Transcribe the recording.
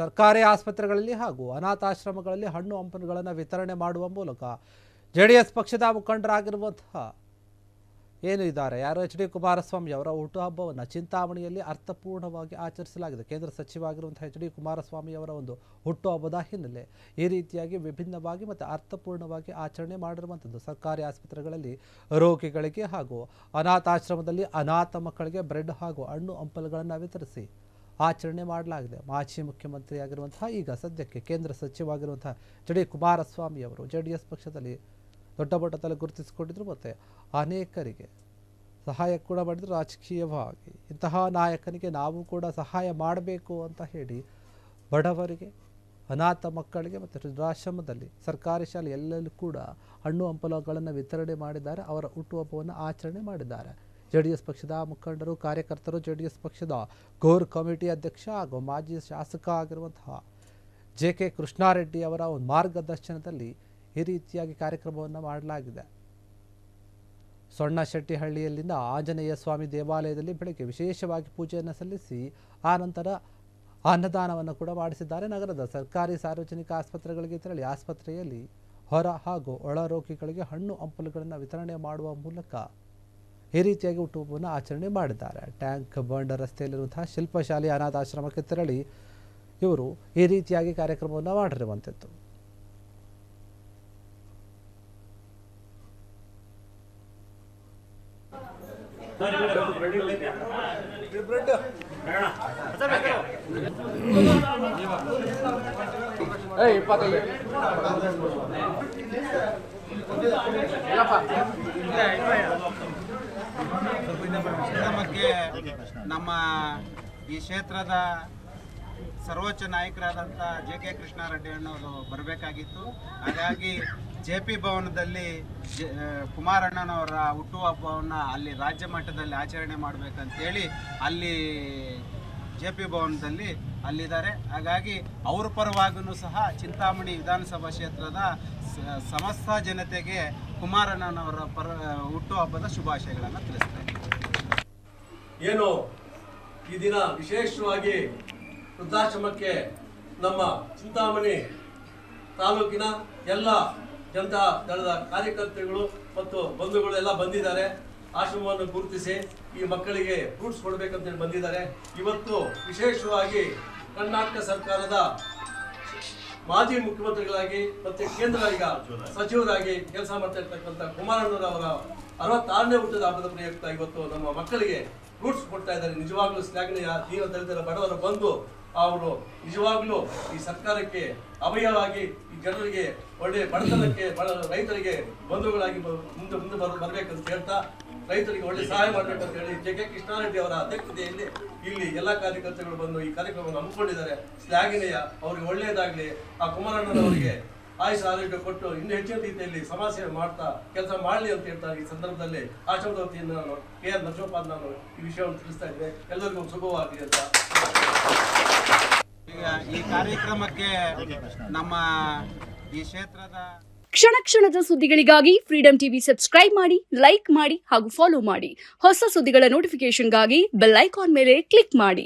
ಸರ್ಕಾರಿ ಆಸ್ಪತ್ರೆಗಳಲ್ಲಿ ಹಾಗೂ ಅನಾಥಾಶ್ರಮಗಳಲ್ಲಿ ಹಣ್ಣು ಹಂಪಲುಗಳನ್ನು ವಿತರಣೆ ಮಾಡುವ ಮೂಲಕ ಜೆಡಿಎಸ್ ಪಕ್ಷದ ಮುಖಂಡರಾಗಿರುವಂತಹ ಏನು ಇದ್ದಾರೆ ಯಾರು ಎಚ್.ಡಿ. ಕುಮಾರಸ್ವಾಮಿ ಅವರ ಹುಟ್ಟುಹಬ್ಬವನ್ನು ಚಿಂತಾಮಣಿಯಲ್ಲಿ ಅರ್ಥಪೂರ್ಣವಾಗಿ ಆಚರಿಸಲಾಗಿದೆ. ಕೇಂದ್ರ ಸಚಿವರಾಗಿರುವಂತಹ ಎಚ್.ಡಿ. ಕುಮಾರಸ್ವಾಮಿ ಅವರ ಒಂದು ಹುಟ್ಟುಹಬ್ಬದ ಹಿನ್ನೆಲೆ ಈ ರೀತಿಯಾಗಿ ವಿಭಿನ್ನವಾಗಿ ಮತ್ತು ಅರ್ಥಪೂರ್ಣವಾಗಿ ಆಚರಣೆ ಮಾಡಿರುವಂಥದ್ದು. ಸರ್ಕಾರಿ ಆಸ್ಪತ್ರೆಗಳಲ್ಲಿ ರೋಗಿಗಳಿಗೆ ಹಾಗೂ ಅನಾಥಾಶ್ರಮದಲ್ಲಿ ಅನಾಥ ಮಕ್ಕಳಿಗೆ ಬ್ರೆಡ್ ಹಾಗೂ ಹಣ್ಣು ಹಂಪಲುಗಳನ್ನು ವಿತರಿಸಿ ಆಚರಣೆ ಮಾಡಲಾಗಿದೆ. ಮಾಜಿ ಮುಖ್ಯಮಂತ್ರಿಯಾಗಿರುವಂತಹ ಈಗ ಸದ್ಯಕ್ಕೆ ಕೇಂದ್ರ ಸಚಿವರಾಗಿರುವಂತಹ ಎಚ್.ಡಿ. ಕುಮಾರಸ್ವಾಮಿ ಅವರು ಜೆಡಿಎಸ್ ಪಕ್ಷದಲ್ಲಿ ದೊಡ್ಡ ಮಟ್ಟದಲ್ಲಿ ಗುರುತಿಸಿಕೊಂಡಿದ್ರು ಮತ್ತು ಅನೇಕರಿಗೆ ಸಹಾಯ ಕೂಡ ಮಾಡಿದ್ರು. ರಾಜಕೀಯವಾಗಿ ಇಂತಹ ನಾಯಕನಿಗೆ ನಾವು ಕೂಡ ಸಹಾಯ ಮಾಡಬೇಕು ಅಂತ ಹೇಳಿ ಬಡವರಿಗೆ, ಅನಾಥ ಮಕ್ಕಳಿಗೆ ಮತ್ತು ವೃದ್ಧಾಶ್ರಮದಲ್ಲಿ ಸರ್ಕಾರಿ ಶಾಲೆ ಎಲ್ಲೆಲ್ಲೂ ಕೂಡ ಹಣ್ಣು ಹಂಪಲುಗಳನ್ನು ವಿತರಣೆ ಮಾಡಿದ್ದಾರೆ. ಅವರ ಹುಟ್ಟುಹಬ್ಬವನ್ನು ಆಚರಣೆ ಮಾಡಿದ್ದಾರೆ. ಜೆಡಿಎಸ್ ಪಕ್ಷದ ಮುಖಂಡರು, ಕಾರ್ಯಕರ್ತರು, ಜೆಡಿಎಸ್ ಪಕ್ಷದ ಕೋರ್ ಕಮಿಟಿ ಅಧ್ಯಕ್ಷ ಹಾಗೂ ಮಾಜಿ ಶಾಸಕ ಆಗಿರುವಂತಹ ಜೆ.ಕೆ. ಕೃಷ್ಣಾರೆಡ್ಡಿ ಅವರ ಒಂದು ಮಾರ್ಗದರ್ಶನದಲ್ಲಿ ಈ ರೀತಿಯಾಗಿ ಕಾರ್ಯಕ್ರಮವನ್ನು ಮಾಡಲಾಗಿದೆ. ಸೊಣ್ಣಶೆಟ್ಟಿಹಳ್ಳಿಯಲ್ಲಿನ ಆಂಜನೇಯ ಸ್ವಾಮಿ ದೇವಾಲಯದಲ್ಲಿ ಬೆಳಗ್ಗೆ ವಿಶೇಷವಾಗಿ ಪೂಜೆಯನ್ನು ಸಲ್ಲಿಸಿ ಆನಂತರ ಅನ್ನದಾನವನ್ನು ಕೂಡ ಮಾಡಿಸಿದ್ದಾರೆ. ನಗರದ ಸರ್ಕಾರಿ ಸಾರ್ವಜನಿಕ ಆಸ್ಪತ್ರೆಗಳಿಗೆ ತೆರಳಿ ಆಸ್ಪತ್ರೆಯಲ್ಲಿ ಹೊರ ಹಾಗೂ ಒಳ ರೋಗಿಗಳಿಗೆ ಹಣ್ಣು ಹಂಪಲುಗಳನ್ನು ವಿತರಣೆ ಮಾಡುವ ಮೂಲಕ ಈ ರೀತಿಯಾಗಿ ಹುಟ್ಟುಹಬ್ಬವನ್ನು ಆಚರಣೆ ಮಾಡಿದ್ದಾರೆ. ಟ್ಯಾಂಕ್ ಬಂಡ್ ರಸ್ತೆಯಲ್ಲಿರುವಂತಹ ಶಿಲ್ಪಶಾಲೆ ಅನಾಥಾಶ್ರಮಕ್ಕೆ ತೆರಳಿ ಇವರು ಈ ರೀತಿಯಾಗಿ ಕಾರ್ಯಕ್ರಮವನ್ನು ಮಾಡಿರುವಂಥದ್ದು. ನಮ್ಮ ಈ ಕ್ಷೇತ್ರದ ಸರ್ವೋಚ್ಚ ನಾಯಕರಾದಂಥ ಜೆ.ಕೆ. ಕೃಷ್ಣಾರೆಡ್ಡಿ ಅಣ್ಣವರು ಬರಬೇಕಾಗಿತ್ತು. ಹಾಗಾಗಿ ಜೆ.ಪಿ. ಭವನದಲ್ಲಿ ಕುಮಾರಣ್ಣನವರ ಹುಟ್ಟುಹಬ್ಬವನ್ನು ಅಲ್ಲಿ ರಾಜ್ಯ ಮಟ್ಟದಲ್ಲಿ ಆಚರಣೆ ಮಾಡಬೇಕಂತೇಳಿ ಅಲ್ಲಿ ಜೆ.ಪಿ. ಭವನದಲ್ಲಿ ಅಲ್ಲಿದ್ದಾರೆ. ಹಾಗಾಗಿ ಅವ್ರ ಪರವಾಗೂ ಸಹ ಚಿಂತಾಮಣಿ ವಿಧಾನಸಭಾ ಕ್ಷೇತ್ರದ ಸಮಸ್ತ ಜನತೆಗೆ ಕುಮಾರಣ್ಣನವರ ಹುಟ್ಟುಹಬ್ಬದ ಶುಭಾಶಯಗಳನ್ನು ತಿಳಿಸ್ತಾರೆ. ಏನು ಈ ದಿನ ವಿಶೇಷವಾಗಿ ವೃದ್ಧಾಶ್ರಮಕ್ಕೆ ನಮ್ಮ ಚಿಂತಾಮಣಿ ತಾಲೂಕಿನ ಎಲ್ಲ ಜನತಾ ದಳದ ಕಾರ್ಯಕರ್ತರುಗಳು ಮತ್ತು ಬಂಧುಗಳು ಎಲ್ಲ ಬಂದಿದ್ದಾರೆ. ಆಶ್ರಮವನ್ನು ಗುರುತಿಸಿ ಈ ಮಕ್ಕಳಿಗೆ ಫ್ರೂಟ್ಸ್ ಕೊಡಬೇಕಂತೇಳಿ ಬಂದಿದ್ದಾರೆ. ಇವತ್ತು ವಿಶೇಷವಾಗಿ ಕರ್ನಾಟಕ ಸರ್ಕಾರದ ಮಾಜಿ ಮುಖ್ಯಮಂತ್ರಿಗಳಾಗಿ ಮತ್ತು ಕೇಂದ್ರ ಈಗ ಸಚಿವರಾಗಿ ಕೆಲಸ ಮಾಡ್ತಾ ಇರ್ತಕ್ಕಂಥ ಕುಮಾರಣ್ಣನವರ 66ನೇ ಹುಟ್ಟದ ಹಬ್ಬದ ಪ್ರಯುಕ್ತ ಇವತ್ತು ನಮ್ಮ ಮಕ್ಕಳಿಗೆ ಫ್ರೂಟ್ಸ್ ಕೊಡ್ತಾ ಇದ್ದಾರೆ. ನಿಜವಾಗ್ಲೂ ಶ್ಲಾಘನೀಯ. ದೀನ ದಲಿತರ ಬಡವರ ಬಂದು ಅವರು ನಿಜವಾಗ್ಲೂ ಈ ಸರ್ಕಾರಕ್ಕೆ ಅಭಯವಾಗಿ ಈ ಜನರಿಗೆ ಒಳ್ಳೆ ಬಡತನಕ್ಕೆ ರೈತರಿಗೆ ಬಂಧುಗಳಾಗಿ ಮುಂದೆ ಬರಬೇಕಂತ ಹೇಳ್ತಾ ರೈತರಿಗೆ ಒಳ್ಳೆ ಸಹಾಯ ಮಾಡಬೇಕಂತ ಹೇಳಿ ಜೆ.ಕೆ. ಕೃಷ್ಣಾರೆಡ್ಡಿ ಅವರ ಅಧ್ಯಕ್ಷತೆಯಲ್ಲಿ ಇಲ್ಲಿ ಎಲ್ಲ ಕಾರ್ಯಕರ್ತರುಗಳು ಬಂದು ಈ ಕಾರ್ಯಕ್ರಮವನ್ನು ಹಮ್ಮಿಕೊಂಡಿದ್ದಾರೆ. ಶ್ಲಾಘನೀಯ. ಅವ್ರಿಗೆ ಒಳ್ಳೆಯದಾಗಲಿ. ಆ ಕುಮಾರಣ್ಣನವರಿಗೆ ಆಯುಷ ಆರೋಗ್ಯ ಕೊಟ್ಟು ಇನ್ನೂ ಹೆಚ್ಚಿನ ರೀತಿಯಲ್ಲಿ ಸಮಾಜ ಸೇವೆ ಮಾಡ್ತಾ ಕೆಲಸ ಮಾಡಲಿ ಅಂತ ಹೇಳ್ತಾರೆ. ಈ ಸಂದರ್ಭದಲ್ಲಿ ಆಶ್ರಮದ ವತಿಯಿಂದ ನಾನು ಕೆ.ಆರ್. ನರಸಿಂಹಪ್ಪ ನಾನು ಈ ವಿಷಯವನ್ನು ತಿಳಿಸ್ತಾ ಇದ್ದೆ. ಎಲ್ಲರಿಗೂ ಶುಭವಾಗಲಿ ಅಂತ. ಈಗ ಈ ಕಾರ್ಯಕ್ರಮಕ್ಕೆ ನಮ್ಮ ಈ ಕ್ಷೇತ್ರದ ಕ್ಷಣ ಕ್ಷಣದ ಸುದ್ದಿಗಳಿಗಾಗಿ ಫ್ರೀಡಂ ಟಿವಿ ಸಬ್ಸ್ಕ್ರೈಬ್ ಮಾಡಿ, ಲೈಕ್ ಮಾಡಿ ಹಾಗೂ ಫಾಲೋ ಮಾಡಿ. ಹೊಸ ಸುದ್ದಿಗಳ ನೋಟಿಫಿಕೇಶನ್ಗಾಗಿ ಬೆಲ್ ಐಕಾನ್ ಮೇಲೆ ಕ್ಲಿಕ್ ಮಾಡಿ.